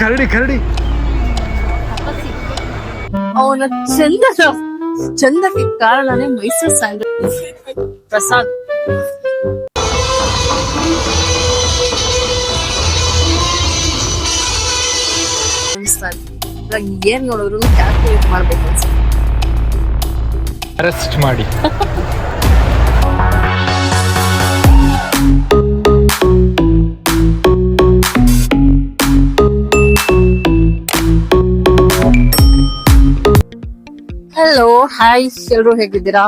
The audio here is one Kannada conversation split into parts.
ಕರಡಿ ಕರಡಿ ಅವನ ಚಂದಕ್ಕೆ ಕಾರಣನೇ ಮೈಸೂರು ಸ್ಯಾಂಡಲ್ ಪ್ರಸಾದ್. ಏನ್ ನೋಡಿದ್ರು ಕ್ಯಾಲ್ಕುಲೇಟ್ ಮಾಡ್ಬೇಕು ಅನ್ಸುತ್ತೆ. ಅರೆಸ್ಟ್ ಮಾಡಿ ಹಲೋ ಹಾಯ್, ಎಲ್ರು ಹೇಗಿದ್ದೀರಾ?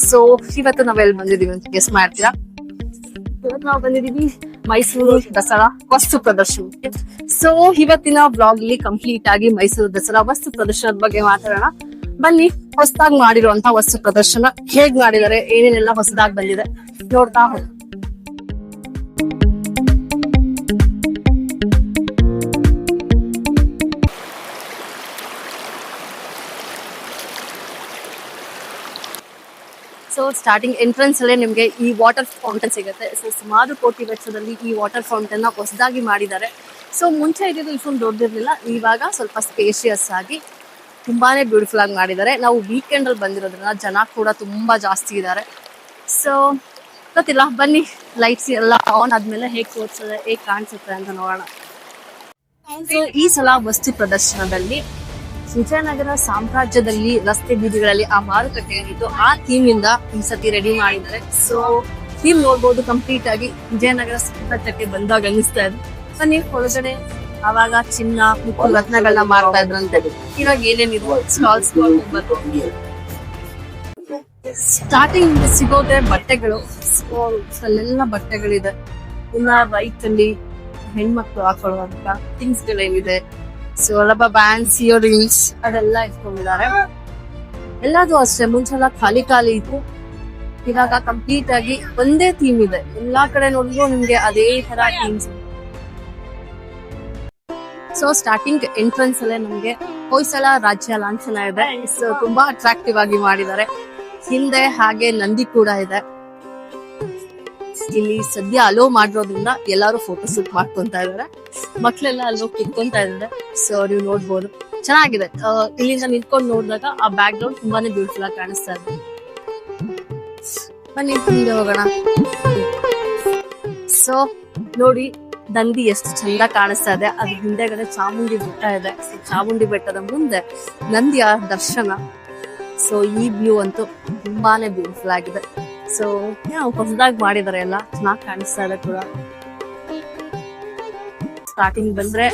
ಸೊ ಇವತ್ತು ನಾವೆಲ್ಲಿ ಬಂದಿದೀವಿ ಅಂತ ಗೆಸ್ ಮಾಡ್ತೀರಾ? ಇವತ್ತು ನಾವು ಬಂದಿದೀವಿ ಮೈಸೂರು ದಸರಾ ವಸ್ತು ಪ್ರದರ್ಶನಕ್ಕೆ. ಸೊ ಇವತ್ತಿನ ಬ್ಲಾಗ್ ಅಲ್ಲಿ ಕಂಪ್ಲೀಟ್ ಆಗಿ ಮೈಸೂರು ದಸರಾ ವಸ್ತು ಪ್ರದರ್ಶನದ ಬಗ್ಗೆ ಮಾತಾಡೋಣ. ಬನ್ನಿ, ಹೊಸದಾಗಿ ಮಾಡಿರುವಂತಹ ವಸ್ತು ಪ್ರದರ್ಶನ ಹೇಗ್ ಮಾಡಿದ್ದಾರೆ, ಏನೇನೆಲ್ಲ ಹೊಸದಾಗಿ ಬಂದಿದೆ ನೋಡ್ತಾ ಹೋಗಿ. ಸೊ ಸ್ಟಾರ್ಟಿಂಗ್ ಎಂಟ್ರೆನ್ಸ್ ಅಲ್ಲೇ ನಿಮ್ಗೆ ಈ ವಾಟರ್ ಫೌಂಟೇನ್ ಸಿಗುತ್ತೆ. ಸೊ ಸುಮಾರು ಕೋಟಿ ವೆಚ್ಚದಲ್ಲಿ ಈ ವಾಟರ್ ಫೌಂಟೇನ್ ನ ಹೊಸದಾಗಿ ಮಾಡಿದ್ದಾರೆ. ಸೊ ಮುಂಚೆ ಇದ್ದಿದ್ದು ಇಷ್ಟೊಂದು ದೊಡ್ಡದಿರ್ಲಿಲ್ಲ, ಇವಾಗ ಸ್ವಲ್ಪ ಸ್ಪೇಷಿಯಸ್ ಆಗಿ ತುಂಬಾನೇ ಬ್ಯೂಟಿಫುಲ್ ಆಗಿ ಮಾಡಿದ್ದಾರೆ. ನಾವು ವೀಕೆಂಡ್ ಅಲ್ಲಿ ಬಂದಿರೋದ್ರಿಂದ ಜನ ಕೂಡ ತುಂಬಾ ಜಾಸ್ತಿ ಇದ್ದಾರೆ. ಸೊ ಗೊತ್ತಿಲ್ಲ, ಬನ್ನಿ ಲೈಟ್ಸ್ ಎಲ್ಲ ಆನ್ ಆದ್ಮೇಲೆ ಹೇಗ್ ತೋರಿಸ್ತದೆ, ಹೇಗ್ ಕಾಣಿಸುತ್ತೆ ಅಂತ ನೋಡೋಣ. ಸೊ ಈ ಸಲ ವಸ್ತು ಪ್ರದರ್ಶನದಲ್ಲಿ ವಿಜಯನಗರ ಸಾಮ್ರಾಜ್ಯದಲ್ಲಿ ರಸ್ತೆ ಬೀದಿಗಳಲ್ಲಿ ಆ ಮಾರುಕಟ್ಟೆ ಏನಿತ್ತು ಆ ಥೀಮ್ ಇಂದ ಈ ಸತಿ ರೆಡಿ ಮಾಡಿದ್ದಾರೆ. ಸೊ ಥೀಮ್ ನೋಡ್ಬೋದು, ಕಂಪ್ಲೀಟ್ ಆಗಿ ವಿಜಯನಗರ ಸಾಮ್ರಾಜ್ಯಕ್ಕೆ ಬಂದಾಗ ಅನಿಸ್ತಾ ಇದೆ. ಬನ್ನಿ ಒಳಗಡೆ. ಅವಾಗ ಚಿನ್ನ ಮತ್ತು ರತ್ನಗಳನ್ನ ಮಾರ್ತಾ ಇದ್ರಂತೆ, ಇವಾಗ ಏನೇನಿದೆ ಸ್ಟಾಲ್ಸ್ ನೋಡ್ಬೋದು. ಸ್ಟಾರ್ಟಿಂಗ್ ಸಿಗೋದೆ ಬಟ್ಟೆಗಳು. ಅಲ್ಲೆಲ್ಲ ಬಟ್ಟೆಗಳಿದೆ. ಇನ್ನ ರೈಟ್ ಅಲ್ಲಿ ಹೆಣ್ಮಕ್ಳು ಹಾಕೊಳ್ಳುವಂತ ಥಿಂಗ್ಸ್ ಗಳೇನಿದೆ. ಸೊ ರಬ್ಬರ್ ಬ್ಯಾಂಡ್ಸ್, ಇಯರಿಂಗ್ಸ್ ಅದೆಲ್ಲ ಇಟ್ಕೊಂಡಿದ್ದಾರೆ. ಎಲ್ಲಾದ್ರೂ ಅಷ್ಟೇ, ಮುಂಚೆಲ್ಲ ಖಾಲಿ ಇತ್ತು, ಇವಾಗ ಕಂಪ್ಲೀಟ್ ಆಗಿ ಒಂದೇ ಥೀಮ್ ಇದೆ. ಎಲ್ಲಾ ಕಡೆ ನೋಡಿದ್ರು ನಿಮ್ಗೆ ಅದೇ ತರ ಥೀಮ್ಸ್. ಸೊ ಸ್ಟಾರ್ಟಿಂಗ್ ಎಂಟ್ರೆನ್ಸ್ ಅಲ್ಲೇ ನಮ್ಗೆ ಹೊಯ್ಸಳ ರಾಜ್ಯ ಲಾಂಛನ ಇದೆ. ಸೊ ತುಂಬಾ ಅಟ್ರಾಕ್ಟಿವ್ ಆಗಿ ಮಾಡಿದ್ದಾರೆ. ಹಿಂದೆ ಹಾಗೆ ನಂದಿ ಕೂಡ ಇದೆ. ಇಲ್ಲಿ ಸದ್ಯ ಅಲೋ ಮಾಡಿರೋದ್ರಿಂದ ಎಲ್ಲಾರು ಫೋಟೋ ಶೂಟ್ ಮಾಡ್ಕೊಂತ ಇದಾರೆ. ಮಕ್ಳೆಲ್ಲ ಅಲ್ಲೋ ಕಿತ್ಕೊಂತ ಇದಾರೆ. ಸೊ ನೀವು ನೋಡ್ಬೋದು, ಚೆನ್ನಾಗಿದೆ. ಇಲ್ಲಿಂದ ನಿಂತ್ಕೊಂಡು ನೋಡಿದಾಗ ಆ ಬ್ಯಾಕ್ ಗ್ರೌಂಡ್ ತುಂಬಾನೇ ಬ್ಯೂಟಿಫುಲ್ ಆಗಿ ಕಾಣಿಸ್ತಾ ಇದೆ. ಬನ್ನಿ ಹಿಂದೆ ಹೋಗೋಣ. ಸೊ ನೋಡಿ, ನಂದಿ ಎಷ್ಟು ಚಂದ ಕಾಣಿಸ್ತಾ ಇದೆ. ಅದ್ರ ಹಿಂದೆಗಡೆ ಚಾಮುಂಡಿ ಬೆಟ್ಟ ಇದೆ. ಚಾಮುಂಡಿ ಬೆಟ್ಟದ ಮುಂದೆ ನಂದಿಯ ದರ್ಶನ. ಸೊ ಈ ವ್ಯೂ ಅಂತೂ ತುಂಬಾನೇ ಬ್ಯೂಟಿಫುಲ್ ಆಗಿದೆ. ಸೊ ಹೊಸದಾಗಿ ಮಾಡಿದಾರೆ, ಎಲ್ಲ ಚೆನ್ನಾಗಿ ಕಾಣಿಸ್ತಾ ಇದೆ ಕೂಡ. ಸ್ಟಾರ್ಟಿಂಗ್ ಬಂದ್ರೆ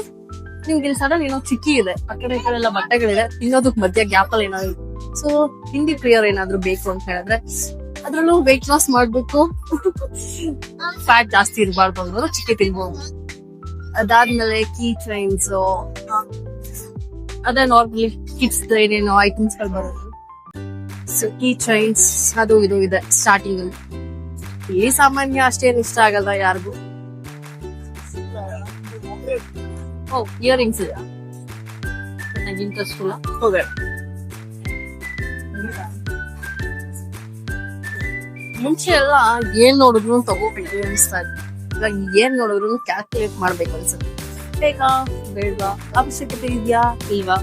ನಿಮ್ಗೆ ಇಲ್ಲಿ ಸಡನ್ ಏನೋ ಚಿಕ್ಕಿ ಇದೆ, ಆ ಕಡೆ ಈ ಕಡೆ ಎಲ್ಲ ಬಟ್ಟೆಗಳಿದೆ. ತಿನ್ನೋದಕ್ ಮಧ್ಯ ಗ್ಯಾಪ್ ಅಲ್ಲಿ ಏನೋ ಇದೆ. ಸೊ ತಿಂಡಿ ಪ್ರಿಯರ್ ಏನಾದ್ರು ಬೇಕು ಅಂತ ಹೇಳಿದ್ರೆ, ಅದ್ರಲ್ಲೂ ವೆಯ್ಟ್ ಲಾಸ್ ಮಾಡ್ಬೇಕು, ಫ್ಯಾಟ್ ಜಾಸ್ತಿ ಇರಬಾರ್ದು ಅನ್ನೋದು ಚಿಕ್ಕಿ ತಿನ್ಬೋದು. ಅದಾದ್ಮೇಲೆ ಕೀ ಚೈನ್ಸ್, ಅದೇ ನಾರ್ಮಲಿ ಕಿಡ್ಸ್ ಏನೇನೋ ಐಟಮ್ಸ್ ಗಳು ಬರೋದು. ಸೊ ಕೀ ಚೈನ್ಸ್ ಅದು ಇದು ಇದೆ ಸ್ಟಾರ್ಟಿಂಗ್ ಅಲ್ಲಿ. ಇಲ್ಲಿ ಸಾಮಾನ್ಯ ಅಷ್ಟೇನು ಇಷ್ಟ ಆಗಲ್ಲ ಯಾರಿಗೂ. ಇಯರಿಂಗ್ಸ್ ಇದೆ, ನನಗೆ ಇಂಟ್ರೆಸ್ಟ್ ಇಲ್ಲ. ಹೋಗೋಣ. ಮುಂಚೆ ಎಲ್ಲ ಏನ್ ನೋಡಿದ್ರು ತಗೋಬೇಕು ಅನಿಸ್ತಾ ಇತ್ತು. ಇವಾಗ ಏನ್ ನೋಡಿದ್ರು ಕ್ಯಾಲ್ಕುಲೇಟ್ ಮಾಡ್ಬೇಕು ಅನ್ಸುತ್ತೆ. ಬೇಕಾ ಬೇಡವಾ, ಅವಶ್ಯಕತೆ ಇದೆಯಾ ಇಲ್ವಾ.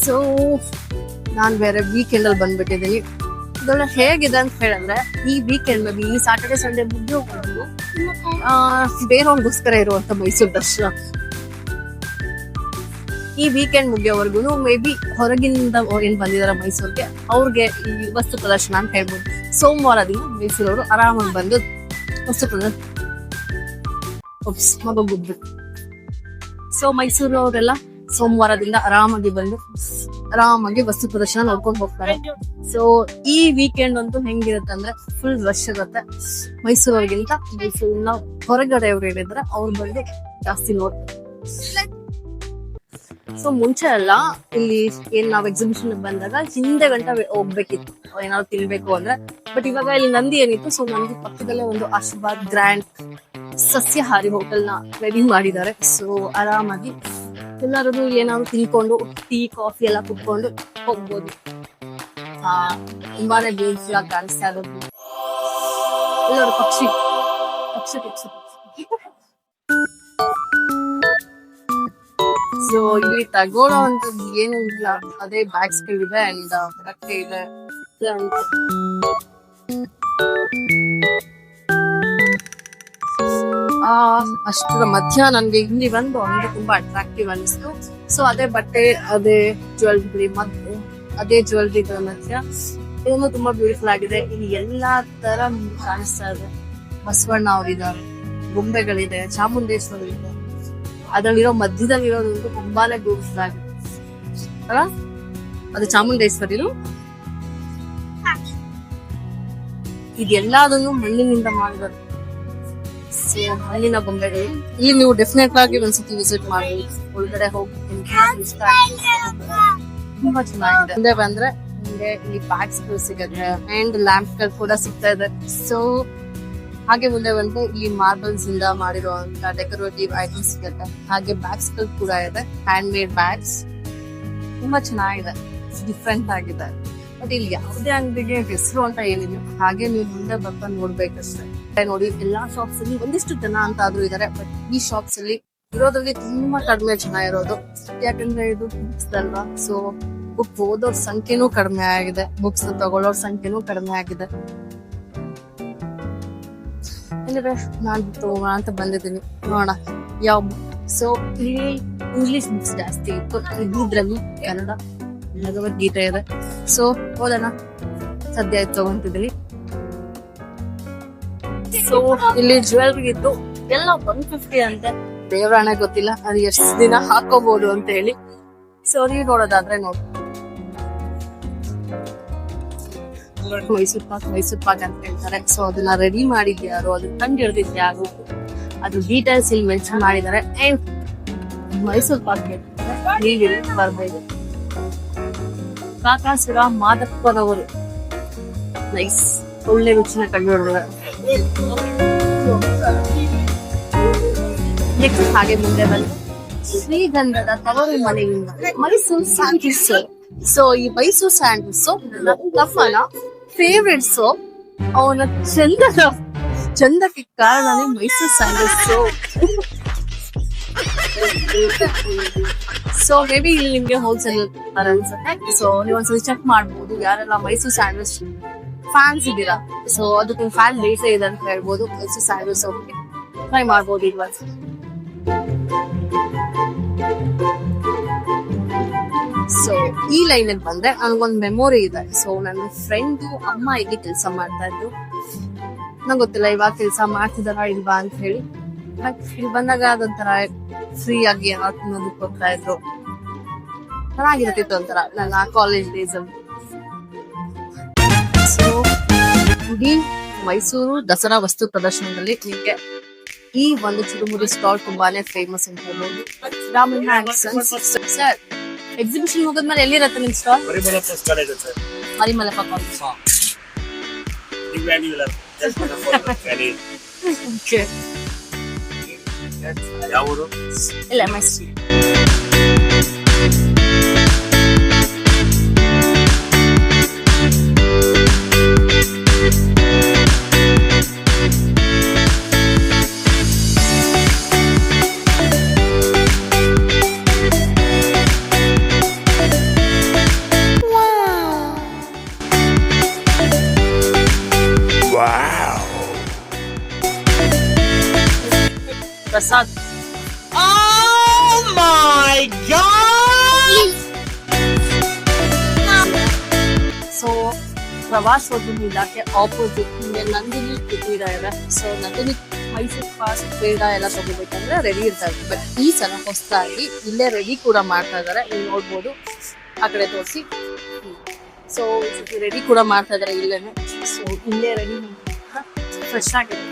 ಸೊ ನಾನ್ ಬೇರೆ ವೀಕೆಂಡ್ ಅಲ್ಲಿ ಬಂದ್ಬಿಟ್ಟಿದ್ದೀನಿ. ಇದೆಲ್ಲ ಹೇಗಿದೆ ಅಂತ ಹೇಳಿದ್ರೆ, ಈ ವೀಕೆಂಡ್ ಮೇಲೆ ಈ ಸ್ಯಾಟರ್ಡೆ ಸಂಡೇ ಮುಗ್ದು ಹೋಗೋದು ಬೇರೆಯವ್ರಿಗೋಸ್ಕರ ಇರುವಂತ ಮೈಸೂರು ದಸರಾ. ಈ ವೀಕೆಂಡ್ ಮುಗಿಯೋವರೆಗೂ ಮೇ ಬಿ ಹೊರಗಿನಿಂದ ಏನ್ ಬಂದಿದಾರ ಮೈಸೂರಿಗೆ, ಅವ್ರಿಗೆ ಈ ವಸ್ತು ಪ್ರದರ್ಶನ ಅಂತ ಹೇಳ್ಬೋದು. ಸೋಮವಾರದಿಂದ ಮೈಸೂರವರು ಆರಾಮಾಗಿ ಬಂದು ವಸ್ತು ಪ್ರದರ್ಶನ ಸೊ ಮೈಸೂರವರೆಲ್ಲ ಸೋಮವಾರದಿಂದ ಆರಾಮಾಗಿ ವಸ್ತು ಪ್ರದರ್ಶನ ನೋಡ್ಕೊಂಡು ಹೋಗ್ತಾರೆ. ಸೊ ಈ ವೀಕೆಂಡ್ ಅಂತೂ ಹೆಂಗಿರುತ್ತೆ ಅಂದ್ರೆ ಫುಲ್ ರಶ್ ಇರುತ್ತೆ. ಮೈಸೂರವ್ರಿಗಿಂತ ಮೈಸೂರಿನ ಹೊರಗಡೆ ಅವ್ರು ಹೇಳಿದ್ರೆ ಅವ್ರು ಬಂದು ಜಾಸ್ತಿ ನೋಡ್ತಾರೆ. ಸೊ ಮುಂಚೆ ಎಲ್ಲ ಇಲ್ಲಿ ಏನ್ ನಾವ್ ಎಕ್ಸಿಬಿಷನ್ ಬಂದಾಗ ಹಿಂದೆ ಗಂಟ ಹೋಗ್ಬೇಕಿತ್ತು ಏನಾದ್ರು ತಿನ್ಬೇಕು ಅಂದ್ರೆ. ಬಟ್ ಇವಾಗ ಇಲ್ಲಿ ನಂದಿ ಏನಿತ್ತು, ಸೊ ನಂದಿ ಪಕ್ಕದಲ್ಲೇ ಒಂದು ಆಶೀರ್ವಾದ್ ಗ್ರ್ಯಾಂಡ್ ಸಸ್ಯಾಹಾರಿ ಹೋಟೆಲ್ ನ ರೆಡಿ ಮಾಡಿದ್ದಾರೆ. ಸೊ ಆರಾಮಾಗಿ ಎಲ್ಲರೂ ಏನಾದ್ರು ತಿನ್ಕೊಂಡು ಟೀ ಕಾಫಿ ಎಲ್ಲ ಕುತ್ಕೊಂಡು ಹೋಗ್ಬೋದು. ತುಂಬಾನೇ ಬ್ಯೂಟಿಫುಲ್ ಆಗಿ ಕಾಣಿಸ್ತಾ ಇರೋದು. ಎಲ್ಲರೂ ಪಕ್ಷಿ ಸೊ ಇಲ್ಲಿ ತಗೊಳ್ಳೋ ಅಂತ ಏನು ಇಲ್ಲ, ಅದೇ ಬ್ಯಾಗ್ಸ್ ಗಳಿದೆ ಅಂಡ್ ಬಟ್ಟೆ ಇದೆ. ಅಷ್ಟರ ಮಧ್ಯ ನನ್ಗೆ ಇಲ್ಲಿ ಬಂದು ಅಂದ್ರೆ ತುಂಬಾ ಅಟ್ರಾಕ್ಟಿವ್ ಅನಿಸ್ತು. ಸೊ ಅದೇ ಬಟ್ಟೆ, ಅದೇ ಜ್ಯುವೆಲ್ರಿ ಮತ್ತು ಅದೇ ಜ್ಯುವೆಲ್ರಿಗಳ ಮಧ್ಯ ಏನು ತುಂಬಾ ಬ್ಯೂಟಿಫುಲ್ ಆಗಿದೆ. ಇಲ್ಲಿ ಎಲ್ಲಾ ತರ ಕಾಣಿಸ್ತಾ ಇದೆ. ಬಸವಣ್ಣ ಅವರಿದ್ದಾರೆ, ಗೊಂಬೆಗಳಿದೆ, ಚಾಮುಂಡೇಶ್ವರಿ ಇದೆ. ಅದ್ರಲ್ಲಿರೋ ಮಧ್ಯದಲ್ಲಿರೋದು ತುಂಬಾನೇ ಬ್ಯೂಟಿಫುಲ್ ಆಗಿದೆ ಅಲ್ಲ. ಅದು ಚಾಮುಂಡೇಶ್ವರಿನು. ಇದೆಲ್ಲದನ್ನು ಮಣ್ಣಿನಿಂದ ಮಾಡಿದ್ದಾರೆ. ಮಣ್ಣಿನ ಗೊಂಬೆಗಳು. ಇಲ್ಲಿ ನೀವು ಡೆಫಿನೆಟ್ ಆಗಿ ಒಂದ್ಸತಿ ವಿಸಿಟ್ ಮಾಡಿ, ಒಳಗಡೆ ಹೋಗಿ ತುಂಬಾ ಚೆನ್ನಾಗಿದೆ. ಮುಂದೆ ಬಂದ್ರೆ ನಿಮ್ಗೆ ಇಲ್ಲಿ ಬ್ಯಾಗ್ಸ್ ಸಿಗುತ್ತೆ ಅಂಡ್ ಲ್ಯಾಂಪ್ ಗಳು ಕೂಡ ಸಿಗ್ತಾ ಇದೆ. ಸೊ ಹಾಗೆ ಮುಂದೆ ಬಂದ್ರೆ ಇಲ್ಲಿ ಮಾರ್ಬಲ್ಸ್ ಇಂದ ಮಾಡಿರುವಂತ ಡೆಕೋರೇಟಿವ್ ಐಟಮ್ಸ್ ಸಿಗುತ್ತೆ. ಹಾಗೆ ಬ್ಯಾಗ್ಸ್ ಗಳು ಕೂಡ ಇದೆ, ಹ್ಯಾಂಡ್ ಮೇಡ್ ಬ್ಯಾಗ್ಸ್. ತುಂಬಾ ಚೆನ್ನಾಗಿದೆ, ಡಿಫ್ರೆಂಟ್ ಆಗಿದೆ. ಬಟ್ ಇಲ್ಲಿ ಯಾವುದೇ ಅಂಗಡಿಗೆ ಹೆಸರು ಅಂತ ಏನಿಲ್ಲ, ಹಾಗೆ ನೀವು ಮುಂದೆ ಬರ್ತಾ ನೋಡ್ಬೇಕಷ್ಟೇ. ನೋಡಿ ಎಲ್ಲಾ ಶಾಪ್ಸ್ ಅಲ್ಲಿ ಒಂದಿಷ್ಟು ಜನ ಅಂತ ಆದ್ರೂ ಇದಾರೆ, ಬಟ್ ಈ ಶಾಪ್ಸ್ ಅಲ್ಲಿ ಇರೋದ್ರಲ್ಲಿ ತುಂಬಾ ಕಡಿಮೆ ಜನ ಇರೋದು. ಯಾಕಂದ್ರೆ ಇದು ಬುಕ್ಸ್ ಅಲ್ವಾ, ಸೊ ಬುಕ್ ಓದೋರ್ ಸಂಖ್ಯೆನೂ ಕಡಿಮೆ ಆಗಿದೆ, ಬುಕ್ಸ್ ತಗೊಳ್ಳೋರ್ ಸಂಖ್ಯೆನೂ ಕಡಿಮೆ ಆಗಿದೆ. ನಾನು ತಗೋಣ ಅಂತ ಬಂದಿದ್ದೀನಿ, ನೋಡೋಣ ಯಾವ. ಸೊ ಇಲ್ಲಿ ಇಂಗ್ಲಿಷ್ ಬುಕ್ಸ್ ಜಾಸ್ತಿ ಇತ್ತು, ಇದ್ರಲ್ಲಿ ಕನ್ನಡ ಭಗವದ್ಗೀತೆ ಇದೆ. ಸೊ ಓದೋಣ, ಸದ್ಯ ತಗೊಂತಿದ್ದೀನಿ. ಸೊ ಇಲ್ಲಿ ಜ್ಯುವೆಲ್ರಿ ಇತ್ತು, ಎಲ್ಲ 150 ಅಂತೆ. ದೇವರಾಣೆ ಗೊತ್ತಿಲ್ಲ ಅದು ಎಷ್ಟು ದಿನ ಹಾಕೋಬಹುದು ಅಂತ ಹೇಳಿ. ಸೊ ನೀವು ನೋಡೋದಾದ್ರೆ ನೋಡಿ, ಮೈಸೂರ್ ಪಾಕ್ ಅಂತ ಹೇಳ್ತಾರೆ. ಸೊ ಅದನ್ನ ರೆಡಿ ಮಾಡಿದ್ಯಾರು, ಅದನ್ನ ಕಂಡು ಹಿಡಿದಿದ್ಯಾರು, ಅದು ಡೀಟೇಲ್ಸ್ ಇಲ್ಲಿ ಮೆನ್ಷನ್ ಮಾಡಿದ್ದಾರೆ. ಮೈಸೂರ್ ಪಾಕ್ ನೀವು ಬರ್ಬೇಕು. ಕಾಕಾಸುರ ಮಾದಪ್ಪನವರು ನೈಸ್, ಒಳ್ಳೆ ರುಚಿನ ಕಂಡುಹಿಡಿದ. ನೆಕ್ಸ್ಟ್ ಹಾಗೆ ಮುಂದೆ ಬಂದು ಶ್ರೀಗಂಧದ ತವರು ಮನೆಯಿಂದ ಮೈಸೂರು ಸ್ಯಾಂಡಲ್ ಸೋಪ್. ಸೊ ಈ ಮೈಸೂರು ಸ್ಯಾಂಡಲ್ ಸೋಪ್ ನಮ್ಮನ ಫೇವ್ರೆಟ್ ಸೋಪ್. ಅವನ ಚಂದಕ್ಕೆ ಕಾರಣನೇ Mysuru sandal soap. So maybe ಇಲ್ಲಿ ನಿಮ್ಗೆ ಹೋಲ್ಸೇಲ್ ಅನ್ಸುತ್ತೆ. ಸೊ ನೀವು ಒಂದ್ಸಲ ಚೆಕ್ ಮಾಡ್ಬೋದು, ಯಾರೆಲ್ಲ ಮೈಸೂರು ಸ್ಯಾಂಡಲ್ಸ್ ಫ್ಯಾನ್ಸ್ ಇದ್ದೀರಾ. ಸೊ ಅದಕ್ಕೆ ಫ್ಯಾನ್ ಬೇಸೇ ಇದೆ ಅಂತ ಹೇಳ್ಬೋದು. ಮೈಸೂರು ಸ್ಯಾಂಡಲ್ಸ್ ಟ್ರೈ ಮಾಡ್ಬೋದು ಈಗ. ಸೊ ಈ ಲೈನ್ ಅಲ್ಲಿ ಬಂದ್ರೆ ನನಗೊಂದು ಮೆಮೊರಿ ಇದೆ. ಸೊ ನನ್ನ ಫ್ರೆಂಡು ಅಮ್ಮ ಇಲ್ಲಿ ಕೆಲಸ ಮಾಡ್ತಾ ಇದ್ರು. ನಂಗೆ ಗೊತ್ತಿಲ್ಲ ಇವಾಗ ಕೆಲಸ ಮಾಡ್ತಿದಾರ ಇಲ್ವಾ ಅಂತ ಹೇಳಿ. ಬಟ್ ಇಲ್ಲಿ ಬಂದಾಗ ಅದೊಂಥರ ಫ್ರೀ ಆಗಿ ತಿನ್ನೋದಕ್ಕೆ ಹೋಗ್ತಾ ಇದ್ರು, ಚೆನ್ನಾಗಿರ್ತಿತ್ತು ಒಂಥರ ನನ್ನ ಕಾಲೇಜ್ ಡೇಸ್ ಅಲ್ಲಿ. ಸೊ ಇಡೀ ಮೈಸೂರು ದಸರಾ ವಸ್ತು ಪ್ರದರ್ಶನದಲ್ಲಿ ನಿಮ್ಗೆ ಈ ಒಂದು ಚುರುಮುರು ಸ್ಟಾಲ್ ತುಂಬಾನೇ ಫೇಮಸ್ ಅಂತ ಹೇಳ್ಬೋದು. ರಾಮಣ್ಣ ಸರ್, ಎಕ್ಸಿಬಿಷನ್ ಮುಗಿದ್ಮೇಲೆ ಎಲ್ಲಿರತ್ತೆ ನಿಮ್ ಸ್ಟಾಲ್? ಮರಿಮಲಪ್ಪ ಕಾಲೇಜ್. ಇಲ್ಲ Mysuru. Prasad. Oh my God! So ಪ್ರವಾಸೋದ್ಯಮ ಇಲಾಖೆ ಆಪೋಸಿಟ್ ನಿಮಗೆ ನಂದಿನಿ ಇಟ್ಟಿರ ಇದೆ. ಸೊ ನಂದಿನಿ ಮೈಸೂರು ಪಾಸ್ ಬೇಡ ಎಲ್ಲ ತಗೋಬೇಕಂದ್ರೆ ರೆಡಿ ಇರ್ತಾರೆ. ಬಟ್ ಈ ಸಲ ಹೊಸದಾಗಿ ಇಲ್ಲೇ ರೆಡಿ ಕೂಡ ಮಾಡ್ತಾ ಇದಾರೆ, ನೀವು ನೋಡ್ಬೋದು ಆ ಕಡೆ ತೋರಿಸಿ. ಸೊ ರೆಡಿ ಕೂಡ ಮಾಡ್ತಾ ಇದಾರೆ ಇಲ್ಲೇನೆ. ಸೊ ಇಲ್ಲೇ ರೆಡಿ ಫ್ರೆಶ್ ಆಗಿದೆ.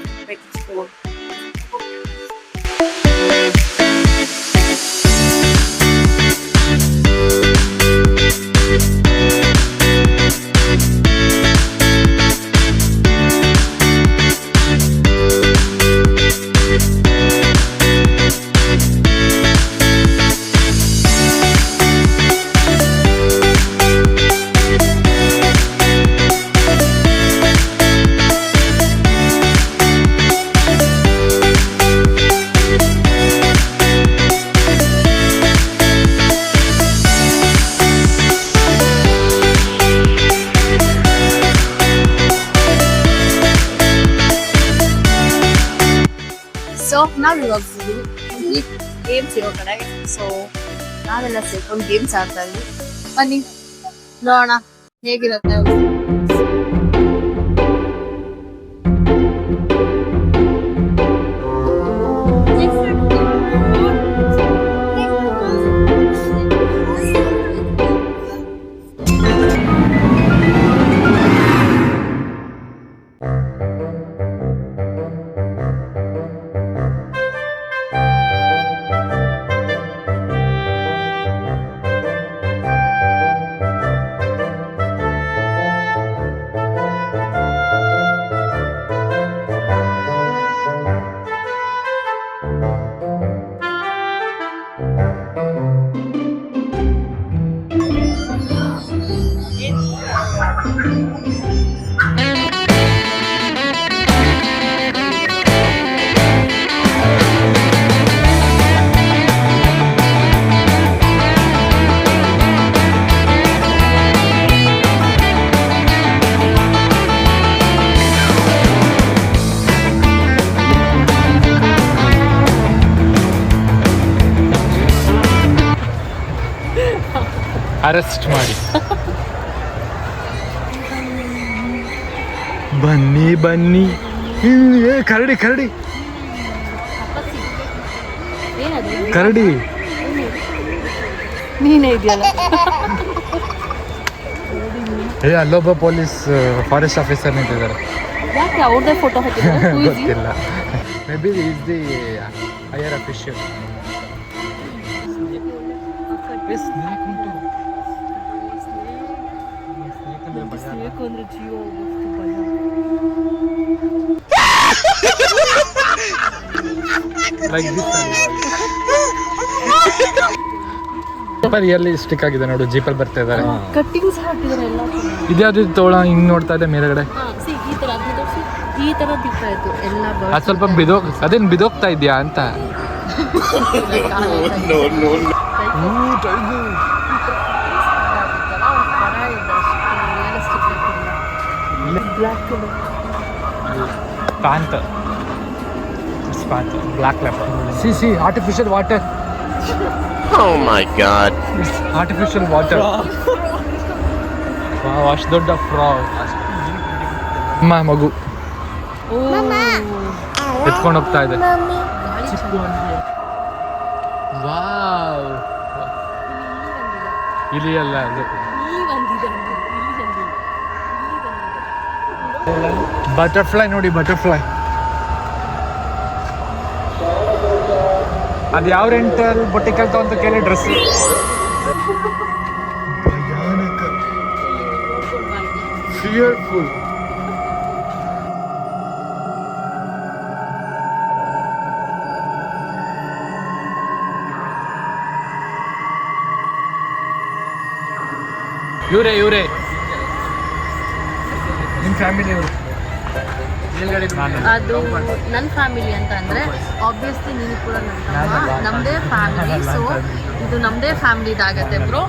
ಸೊ ನಾವು ಇವಾಗ ಗೇಮ್ಸ್ ಇರೋ ಕಡೆ. ಸೊ ನಾವೆಲ್ಲ ಸೇರ್ಕೊಂಡು ಗೇಮ್ಸ್ ಆಡ್ತಾ ಇದ್ವಿ. ಬನ್ನಿ ನೋಡೋಣ ಹೇಗಿರುತ್ತೆ. ಅರೆಸ್ಟ್ ಮಾಡಿ. ಬನ್ನಿ ಬನ್ನಿ. ಕರಡಿ ಕರಡಿ ಕರಡಿ ನೀನೇ ಇದೆಯಲ್ಲ. ಅಲ್ಲೊಬ್ಬ ಪೊಲೀಸ್ ಫಾರೆಸ್ಟ್ ಆಫೀಸರ್ ನಿಂತಿದ್ದಾರೆ. ಯಾಕೆ ಅವ್ರದ್ದೇ ಫೋಟೋ ಹಾಕಿದ್ದಾರೆ? ಗೊತ್ತಿಲ್ಲ. May be is the higher official. Realistic ಆಗಿದೆ ನೋಡು. ಜೀಪಲ್ಲಿ ಬರ್ತಾ ಇದ್ದಾರೆ. ಕಟ್ಟಿಂಗ್ಸ್ ಹಾಕಿದ್ದಾರೆ ಎಲ್ಲ. ಇದ್ಯಾವ್ದು ತೋಳ ಹಿಂಗ್ ನೋಡ್ತಾ ಇದೆ ಮೇಲ್ಗಡೆ. ಈ ತರ ದಿಕ್ತಾ ಇತ್ತು ಎಲ್ಲ. ಅದು ಸ್ವಲ್ಪ ಅದೇನು ಬಿದೋಗ್ತಾ ಇದೆಯಾ ಅಂತ. Panther. It's panther. Black leopard. See, artificial water. Oh my god. It's artificial water. Wow, ಅಷ್ಟು ದೊಡ್ಡ frog. ಮಗು ಎತ್ಕೊಂಡು ಹೋಗ್ತಾ ಇದೆ. ವಾವ್, ಇಲ್ಲಿ ಅಲ್ಲ ಅದು. ಬಟರ್ಫ್ಲೈ ನೋಡಿ, ಬಟರ್ಫ್ಲೈ. ಅದು ಯಾವ ರೆಂಟಲ್ ಬೊಟ್ಟಿಕಲ್ ಅಂತ ಕೇಳಿ ಡ್ರೆಸ್. ಭಯಾನಕ, ಫಿಯರ್ಫುಲ್. ಇವರೇ ನಿಮ್ಮ ಫ್ಯಾಮಿಲಿ ಅವರು. ಅದು ನನ್ನ ಫ್ಯಾಮಿಲಿ ಅಂತ ಅಂದ್ರೆ ಆಬ್ವಿಯಸ್ಲಿ ನೀನು ಕೂಡ ನಮ್ಮದೇ ಫ್ಯಾಮಿಲಿ. ಸೊ ಇದು ನಮ್ಮದೇ ಫ್ಯಾಮಿಲಿದಾಗತ್ತೆ ಬ್ರೋ.